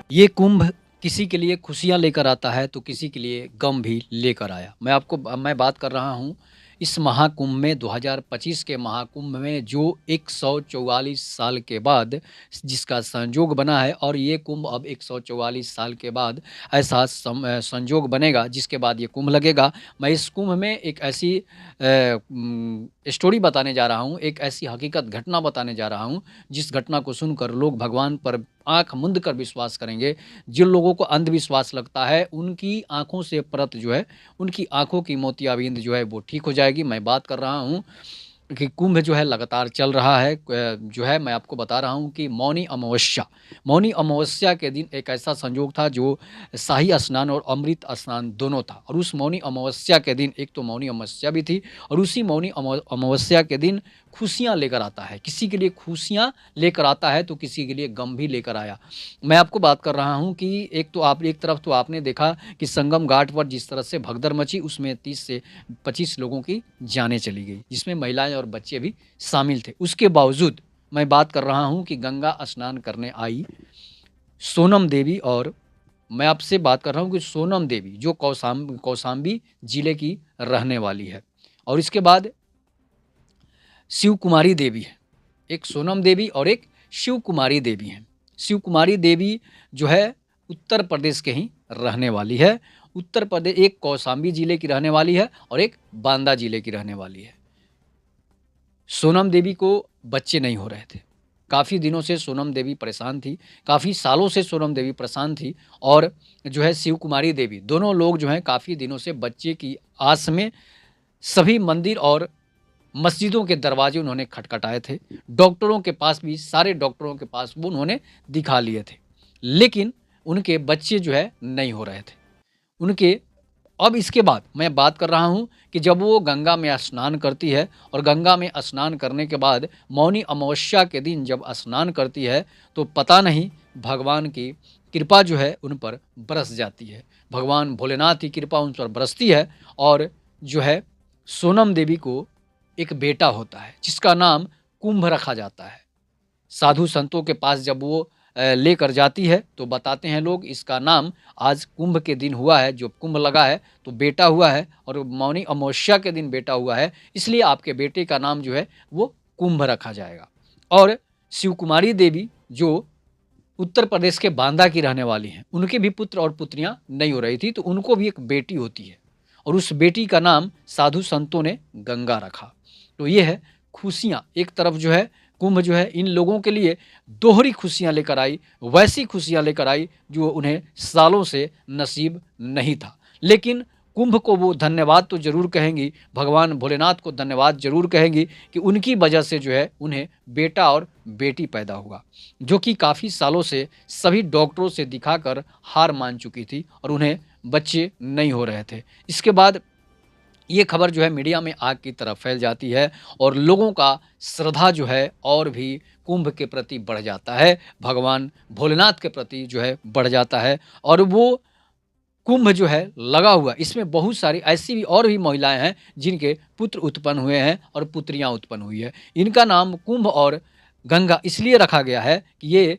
ये कुंभ किसी के लिए खुशियाँ लेकर आता है तो किसी के लिए गम भी लेकर आया। मैं बात कर रहा हूँ इस महाकुंभ में 2025 के महाकुंभ में जो 144 साल के बाद जिसका संजोग बना है और ये कुंभ अब 144 साल के बाद ऐसा संजोग बनेगा जिसके बाद ये कुंभ लगेगा। मैं इस कुंभ में एक ऐसी स्टोरी बताने जा रहा हूँ, एक ऐसी हकीकत घटना बताने जा रहा हूँ जिस घटना को सुनकर लोग भगवान पर आँख मूंद कर विश्वास करेंगे। जिन लोगों को अंधविश्वास लगता है उनकी आँखों से परत जो है, उनकी आँखों की मोतियाबिंद जो है वो ठीक हो जाएगी। मैं बात कर रहा हूँ कि कुंभ जो है लगातार चल रहा है। जो है मैं आपको बता रहा हूँ कि मौनी अमावस्या के दिन एक ऐसा संयोग था जो शाही स्नान और अमृत स्नान दोनों था। और उस मौनी अमावस्या के दिन एक तो मौनी अमावस्या भी थी और उसी मौनी अमावस्या के दिन खुशियाँ लेकर आता है। किसी के लिए खुशियाँ लेकर आता है तो किसी के लिए गम भी लेकर आया। मैं आपको बात कर रहा हूँ कि एक तरफ तो आपने देखा कि संगम घाट पर जिस तरह से भगदड़ मची, उसमें 30 से 25 लोगों की जानें चली गई, जिसमें महिलाएं और बच्चे भी शामिल थे। उसके बावजूद मैं बात कर रहा हूँ कि गंगा स्नान करने आई सोनम देवी, और मैं आपसे बात कर रहा हूँ कि सोनम देवी जो कौशाम्बी जिले की रहने वाली है। और इसके बाद शिव कुमारी देवी है, एक सोनम देवी और एक शिव कुमारी देवी हैं। शिव कुमारी देवी जो है उत्तर प्रदेश के ही रहने वाली है। उत्तर प्रदेश, एक कौशाम्बी जिले की रहने वाली है और एक बांदा जिले की रहने वाली है। सोनम देवी को बच्चे नहीं हो रहे थे। काफ़ी दिनों से सोनम देवी परेशान थी, काफ़ी सालों से सोनम देवी परेशान थी। और जो है शिव कुमारी देवी, दोनों लोग जो हैं काफ़ी दिनों से बच्चे की आस में सभी मंदिर और मस्जिदों के दरवाजे उन्होंने खटखटाए थे। डॉक्टरों के पास भी, सारे डॉक्टरों के पास वो उन्होंने दिखा लिए थे, लेकिन उनके बच्चे जो है नहीं हो रहे थे उनके। अब इसके बाद मैं बात कर रहा हूँ कि जब वो गंगा में स्नान करती है और गंगा में स्नान करने के बाद मौनी अमावस्या के दिन जब स्नान करती है तो पता नहीं भगवान की कृपा जो है उन पर बरस जाती है। भगवान भोलेनाथ की कृपा उन पर बरसती है और जो है सोनम देवी को एक बेटा होता है जिसका नाम कुंभ रखा जाता है। साधु संतों के पास जब वो लेकर जाती है तो बताते हैं लोग इसका नाम आज कुंभ के दिन हुआ है, जो कुंभ लगा है तो बेटा हुआ है और मौनी अमावस्या के दिन बेटा हुआ है, इसलिए आपके बेटे का नाम जो है वो कुंभ रखा जाएगा। और शिव कुमारी देवी जो उत्तर प्रदेश के बांदा की रहने वाली हैं, उनके भी पुत्र और पुत्रियां नहीं हो रही थी तो उनको भी एक बेटी होती है और उस बेटी का नाम साधु संतों ने गंगा रखा। तो ये है खुशियाँ। एक तरफ जो है कुंभ जो है इन लोगों के लिए दोहरी खुशियाँ लेकर आई, वैसी खुशियाँ लेकर आई जो उन्हें सालों से नसीब नहीं था। लेकिन कुंभ को वो धन्यवाद तो ज़रूर कहेंगी, भगवान भोलेनाथ को धन्यवाद ज़रूर कहेंगी कि उनकी वजह से जो है उन्हें बेटा और बेटी पैदा हुआ, जो कि काफ़ी सालों से सभी डॉक्टरों से दिखाकर हार मान चुकी थी और उन्हें बच्चे नहीं हो रहे थे। इसके बाद ये खबर जो है मीडिया में आग की तरह फैल जाती है और लोगों का श्रद्धा जो है और भी कुंभ के प्रति बढ़ जाता है, भगवान भोलेनाथ के प्रति जो है बढ़ जाता है। और वो कुंभ जो है लगा हुआ, इसमें बहुत सारी ऐसी भी और भी महिलाएं हैं जिनके पुत्र उत्पन्न हुए हैं और पुत्रियां उत्पन्न हुई है। इनका नाम कुंभ और गंगा इसलिए रखा गया है कि ये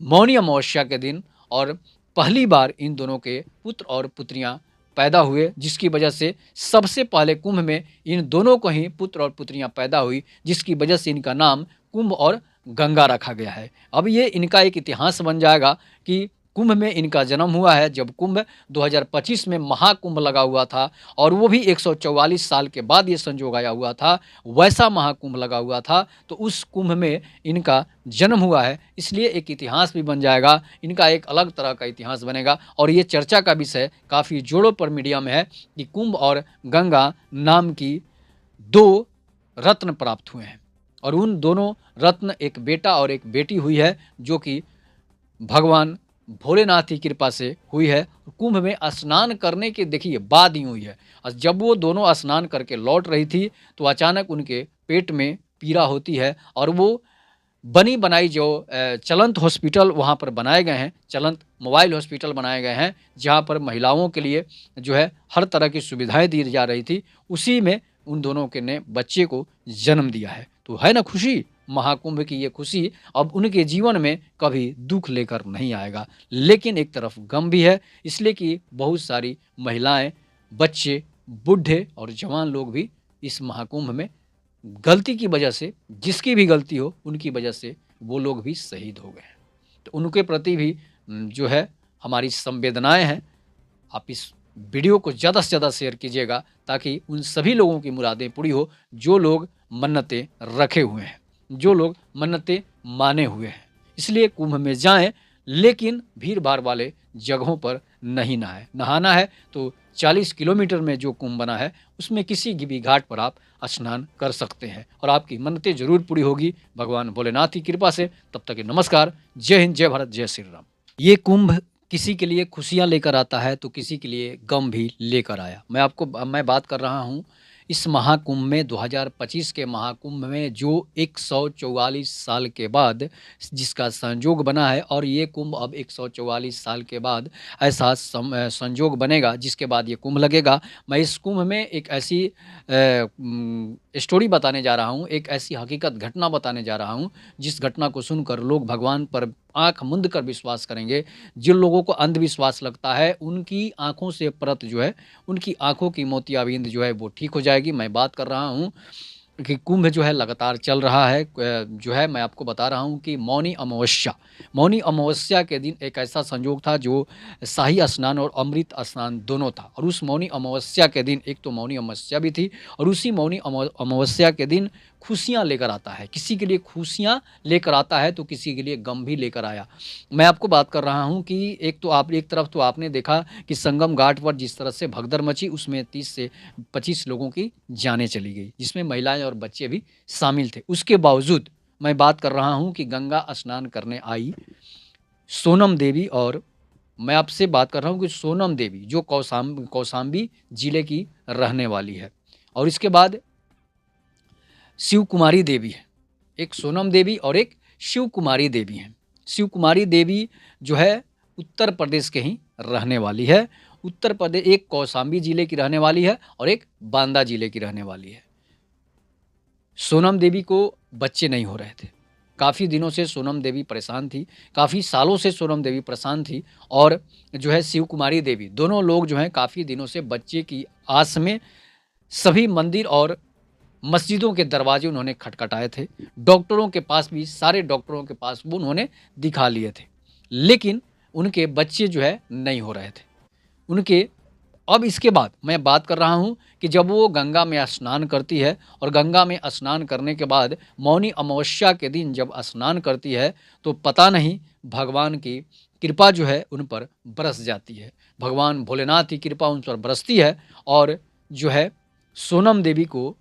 मौनी अमावस्या के दिन और पहली बार इन दोनों के पुत्र और पुत्रियां पैदा हुए, जिसकी वजह से सबसे पहले कुंभ में इन दोनों को ही पुत्र और पुत्रियां पैदा हुई, जिसकी वजह से इनका नाम कुंभ और गंगा रखा गया है। अब ये इनका एक इतिहास बन जाएगा कि कुंभ में इनका जन्म हुआ है जब कुंभ 2025 में महाकुंभ लगा हुआ था और वो भी 144 साल के बाद ये संजोग आया हुआ था, वैसा महाकुंभ लगा हुआ था तो उस कुंभ में इनका जन्म हुआ है, इसलिए एक इतिहास भी बन जाएगा, इनका एक अलग तरह का इतिहास बनेगा। और ये चर्चा का विषय काफ़ी जोरों पर मीडिया में है कि कुंभ और गंगा नाम की दो रत्न प्राप्त हुए हैं और उन दोनों रत्न एक बेटा और एक बेटी हुई है, जो कि भगवान भोलेनाथ की कृपा से हुई है। कुंभ में स्नान करने के देखिए बाद ही हुई है। और जब वो दोनों स्नान करके लौट रही थी तो अचानक उनके पेट में पीड़ा होती है और वो बनी बनाई जो चलंत हॉस्पिटल वहाँ पर बनाए गए हैं, चलंत मोबाइल हॉस्पिटल बनाए गए हैं जहाँ पर महिलाओं के लिए जो है हर तरह की सुविधाएं दी जा रही थी, उसी में उन दोनों के ने बच्चे को जन्म दिया है। तो है ना खुशी। महाकुंभ की ये खुशी अब उनके जीवन में कभी दुख लेकर नहीं आएगा। लेकिन एक तरफ गम भी है, इसलिए कि बहुत सारी महिलाएं, बच्चे, बूढ़े और जवान लोग भी इस महाकुंभ में गलती की वजह से, जिसकी भी गलती हो उनकी वजह से वो लोग भी शहीद हो गए हैं। तो उनके प्रति भी जो है हमारी संवेदनाएं हैं। आप इस वीडियो को ज़्यादा से ज़्यादा शेयर कीजिएगा ताकि उन सभी लोगों की मुरादें पूरी हो जो लोग मन्नतें रखे हुए हैं, जो लोग मन्नतें माने हुए हैं। इसलिए कुंभ में जाएं, लेकिन भीड़ भाड़ वाले जगहों पर नहीं नहाएं। नहाना है तो 40 किलोमीटर में जो कुंभ बना है उसमें किसी भी घाट पर आप स्नान कर सकते हैं और आपकी मन्नतें जरूर पूरी होगी भगवान भोलेनाथ की कृपा से। तब तक के नमस्कार। जय हिंद, जय भारत, जय श्री राम। ये कुंभ किसी के लिए खुशियाँ लेकर आता है तो किसी के लिए गम भी लेकर आया। मैं बात कर रहा हूँ इस महाकुंभ में, 2025 के महाकुंभ में, जो 144 साल के बाद जिसका संजोग बना है। और ये कुंभ अब 144 साल के बाद ऐसा संजोग बनेगा जिसके बाद ये कुंभ लगेगा। मैं इस कुंभ में एक ऐसी स्टोरी बताने जा रहा हूँ, एक ऐसी हकीकत घटना बताने जा रहा हूँ जिस घटना को सुनकर लोग भगवान पर आंख मूंद कर विश्वास करेंगे। जिन लोगों को अंधविश्वास लगता है उनकी आंखों से परत जो है, उनकी आंखों की मोतियाबिंद जो है वो ठीक हो जाएगी। मैं बात कर रहा हूँ कि कुंभ जो है लगातार चल रहा है। जो है मैं आपको बता रहा हूँ कि मौनी अमावस्या के दिन एक ऐसा संयोग था जो शाही स्नान और अमृत स्नान दोनों था। और उस मौनी अमावस्या के दिन, एक तो मौनी अमावस्या भी थी और उसी मौनी अमावस्या के दिन खुशियाँ लेकर आता है। किसी के लिए खुशियाँ लेकर आता है तो किसी के लिए गम भी लेकर आया। मैं आपको बात कर रहा हूँ कि एक तरफ तो आपने देखा कि संगम घाट पर जिस तरह से भगदड़ मची, उसमें 30 से 25 लोगों की जानें चली गई, जिसमें महिलाएं और बच्चे भी शामिल थे। उसके बावजूद मैं बात कर रहा हूँ कि गंगा स्नान करने आई सोनम देवी, और मैं आपसे बात कर रहा हूँ कि सोनम देवी जो कौशाम्बी जिले की रहने वाली है। और इसके बाद शिव कुमारी देवी है, एक सोनम देवी और एक शिव कुमारी देवी हैं। शिव कुमारी देवी जो है उत्तर प्रदेश के ही रहने वाली है। उत्तर प्रदेश, एक कौशाम्बी जिले की रहने वाली है और एक बांदा जिले की रहने वाली है। सोनम देवी को बच्चे नहीं हो रहे थे। काफ़ी दिनों से सोनम देवी परेशान थी, काफ़ी सालों से सोनम देवी परेशान थी। और जो है शिव कुमारी देवी, दोनों लोग जो हैं काफ़ी दिनों से बच्चे की आस में सभी मंदिर और मस्जिदों के दरवाजे उन्होंने खटखटाए थे। डॉक्टरों के पास भी, सारे डॉक्टरों के पास वो उन्होंने दिखा लिए थे, लेकिन उनके बच्चे जो है नहीं हो रहे थे उनके। अब इसके बाद मैं बात कर रहा हूँ कि जब वो गंगा में स्नान करती है और गंगा में स्नान करने के बाद मौनी अमावस्या के दिन जब स्नान करती है तो पता नहीं भगवान की कृपा जो है उन पर बरस जाती है। भगवान भोलेनाथ की कृपा उन पर बरसती है और जो है सोनम देवी को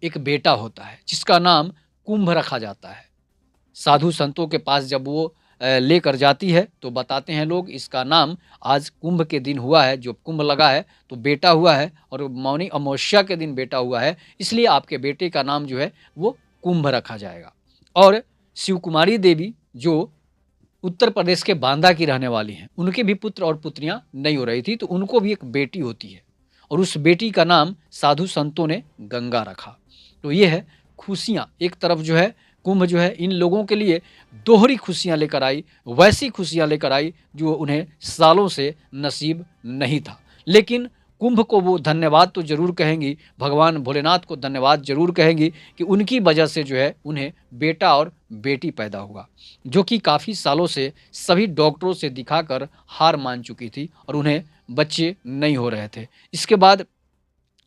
एक बेटा होता है जिसका नाम कुंभ रखा जाता है। साधु संतों के पास जब वो लेकर जाती है तो बताते हैं लोग, इसका नाम आज कुंभ के दिन हुआ है, जो कुंभ लगा है तो बेटा हुआ है और मौनी अमावस्या के दिन बेटा हुआ है, इसलिए आपके बेटे का नाम जो है वो कुंभ रखा जाएगा। और शिव कुमारी देवी जो उत्तर प्रदेश के बांदा की रहने वाली हैं, उनके भी पुत्र और पुत्रियां नहीं हो रही थी तो उनको भी एक बेटी होती है और उस बेटी का नाम साधु संतों ने गंगा रखा। तो ये है खुशियाँ। एक तरफ जो है कुंभ जो है इन लोगों के लिए दोहरी खुशियाँ लेकर आई, वैसी खुशियाँ लेकर आई जो उन्हें सालों से नसीब नहीं था। लेकिन कुंभ को वो धन्यवाद तो ज़रूर कहेंगी, भगवान भोलेनाथ को धन्यवाद ज़रूर कहेंगी कि उनकी वजह से जो है उन्हें बेटा और बेटी पैदा हुआ, जो कि काफ़ी सालों से सभी डॉक्टरों से दिखाकर हार मान चुकी थी और उन्हें बच्चे नहीं हो रहे थे। इसके बाद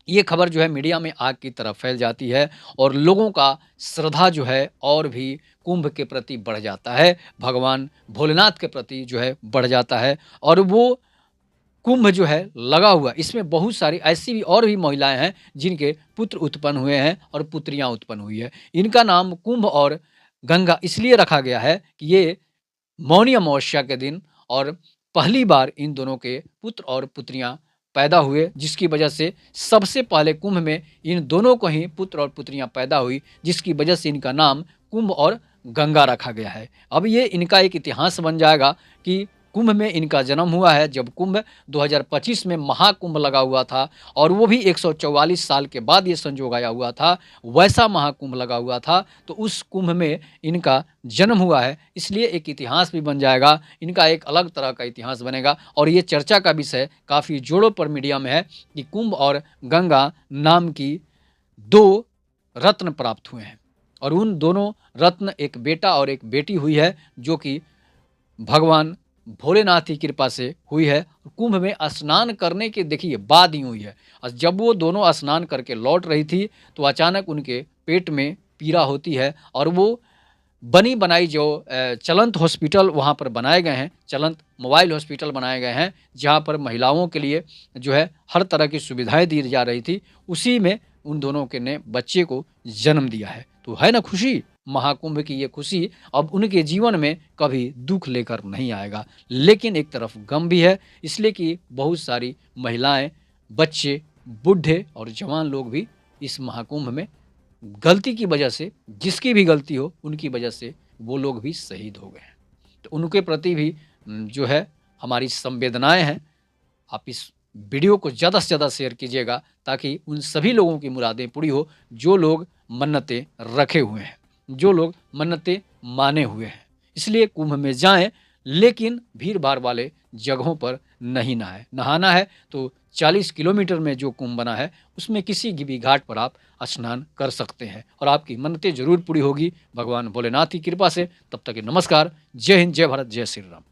ये खबर जो है मीडिया में आग की तरह फैल जाती है और लोगों का श्रद्धा जो है और भी कुंभ के प्रति बढ़ जाता है, भगवान भोलेनाथ के प्रति जो है बढ़ जाता है। और वो कुंभ जो है लगा हुआ, इसमें बहुत सारी ऐसी भी और भी महिलाएं हैं जिनके पुत्र उत्पन्न हुए हैं और पुत्रियां उत्पन्न हुई है। इनका नाम कुंभ और गंगा इसलिए रखा गया है कि ये मौनी अमावस्या के दिन और पहली बार इन दोनों के पुत्र और पुत्रियां पैदा हुए, जिसकी वजह से सबसे पहले कुंभ में इन दोनों को ही पुत्र और पुत्रियां पैदा हुई, जिसकी वजह से इनका नाम कुंभ और गंगा रखा गया है। अब ये इनका एक इतिहास बन जाएगा कि कुंभ में इनका जन्म हुआ है। जब कुंभ 2025 में महाकुंभ लगा हुआ था और वो भी 144 साल के बाद ये संजोग आया हुआ था, वैसा महाकुंभ लगा हुआ था, तो उस कुंभ में इनका जन्म हुआ है। इसलिए एक इतिहास भी बन जाएगा, इनका एक अलग तरह का इतिहास बनेगा और ये चर्चा का विषय काफ़ी जोरों पर मीडिया में है कि कुंभ और गंगा नाम की 2 रत्न प्राप्त हुए हैं और उन दोनों रत्न एक बेटा और एक बेटी हुई है, जो कि भगवान भोलेनाथ की कृपा से हुई है। कुंभ में स्नान करने के देखिए बाद ही हुई है और जब वो दोनों स्नान करके लौट रही थी तो अचानक उनके पेट में पीड़ा होती है और वो बनी बनाई जो चलंत हॉस्पिटल वहाँ पर बनाए गए हैं, चलंत मोबाइल हॉस्पिटल बनाए गए हैं, जहाँ पर महिलाओं के लिए जो है हर तरह की सुविधाएं दी जा रही थी, उसी में उन दोनों के ने बच्चे को जन्म दिया है। तो है ना खुशी, महाकुंभ की ये खुशी अब उनके जीवन में कभी दुख लेकर नहीं आएगा। लेकिन एक तरफ गम भी है, इसलिए कि बहुत सारी महिलाएं, बच्चे, बूढ़े और जवान लोग भी इस महाकुंभ में गलती की वजह से, जिसकी भी गलती हो उनकी वजह से वो लोग भी शहीद हो गए हैं। तो उनके प्रति भी जो है हमारी संवेदनाएं हैं। आप इस वीडियो को ज़्यादा से ज़्यादा शेयर कीजिएगा ताकि उन सभी लोगों की मुरादें पूरी हो जो लोग मन्नतें रखे हुए हैं, जो लोग मन्नतें माने हुए हैं। इसलिए कुंभ में जाएं, लेकिन भीड़ भाड़ वाले जगहों पर नहीं नहाएं। नहाना है तो 40 किलोमीटर में जो कुंभ बना है उसमें किसी भी घाट पर आप स्नान कर सकते हैं और आपकी मन्नतें जरूर पूरी होगी भगवान भोलेनाथ की कृपा से। तब तक के नमस्कार, जय हिंद, जय भारत, जय श्री राम।